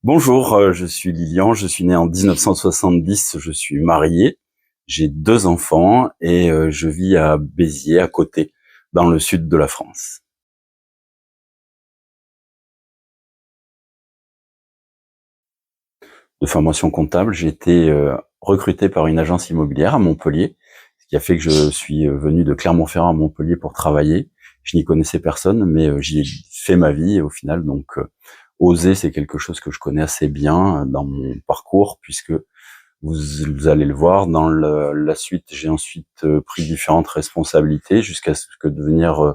Bonjour, je suis Lilian, je suis né en 1970, je suis marié, j'ai 2 enfants et je vis à Béziers, à côté, dans le sud de la France. De formation comptable, j'ai été, recruté par une agence immobilière à Montpellier, ce qui a fait que je suis, venu de Clermont-Ferrand à Montpellier pour travailler. Je n'y connaissais personne, mais j'y ai fait ma vie au final, donc oser, c'est quelque chose que je connais assez bien, dans mon parcours puisque vous allez le voir dans la suite. J'ai ensuite pris différentes responsabilités jusqu'à ce que devenir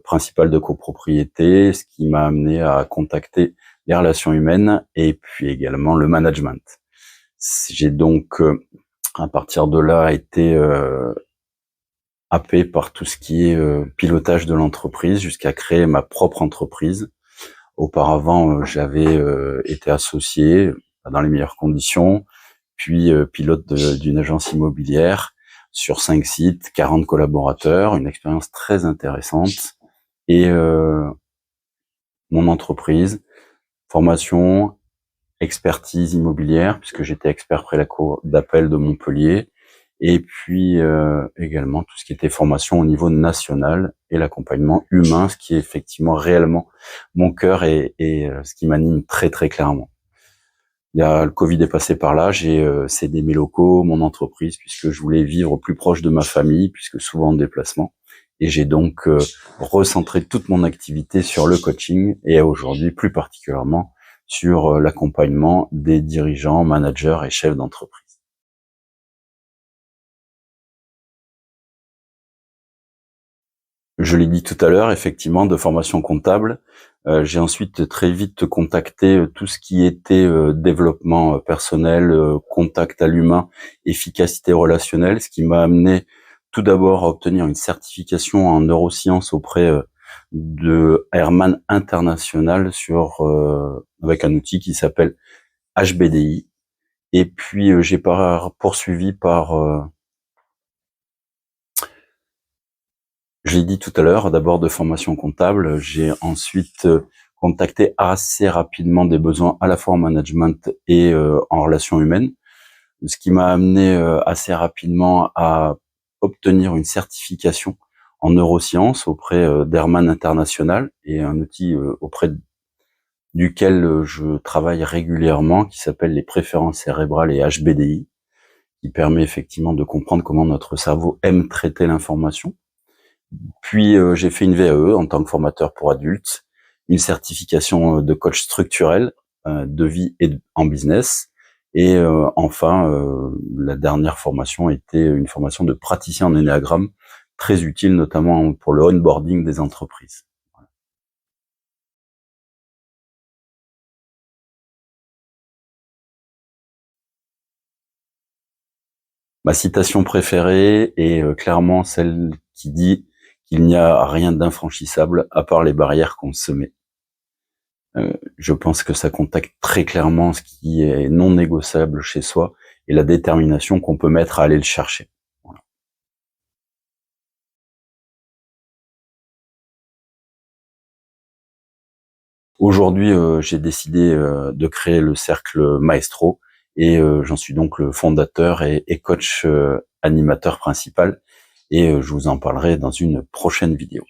principal de copropriété, ce qui m'a amené à contacter les relations humaines et puis également le management. J'ai donc à partir de là été happé par tout ce qui est pilotage de l'entreprise jusqu'à créer ma propre entreprise. Auparavant, j'avais été associé dans les meilleures conditions, puis pilote d'une agence immobilière sur 5 sites, 40 collaborateurs, une expérience très intéressante. Et mon entreprise, formation, expertise immobilière, puisque j'étais expert près la cour d'appel de Montpellier, et puis également tout ce qui était formation au niveau national et l'accompagnement humain, ce qui est effectivement réellement mon cœur et ce qui m'anime très très clairement. Le Covid est passé par là, j'ai cédé mes locaux, mon entreprise, puisque je voulais vivre plus proche de ma famille, puisque souvent en déplacement. Et j'ai donc recentré toute mon activité sur le coaching et aujourd'hui plus particulièrement sur l'accompagnement des dirigeants, managers et chefs d'entreprise. Je l'ai dit tout à l'heure, effectivement, de formation comptable. J'ai ensuite très vite contacté tout ce qui était développement personnel, contact à l'humain, efficacité relationnelle, ce qui m'a amené tout d'abord à obtenir une certification en neurosciences auprès de Herman International avec un outil qui s'appelle HBDI. Et puis j'ai poursuivi par je l'ai dit tout à l'heure, d'abord de formation comptable. J'ai ensuite contacté assez rapidement des besoins à la fois en management et en relations humaines, ce qui m'a amené assez rapidement à obtenir une certification en neurosciences auprès d'Herman International et un outil auprès duquel je travaille régulièrement qui s'appelle les préférences cérébrales et HBDI, qui permet effectivement de comprendre comment notre cerveau aime traiter l'information. Puis j'ai fait une VAE en tant que formateur pour adultes, une certification de coach structurel de vie et en business. Et enfin, la dernière formation était une formation de praticien en énéagramme, très utile notamment pour le onboarding des entreprises. Ma citation préférée est clairement celle qui dit qu'il n'y a rien d'infranchissable à part les barrières qu'on se met. Je pense que ça contacte très clairement ce qui est non négociable chez soi et la détermination qu'on peut mettre à aller le chercher. Voilà. Aujourd'hui, j'ai décidé de créer le cercle Maestro et j'en suis donc le fondateur et coach animateur principal et je vous en parlerai dans une prochaine vidéo.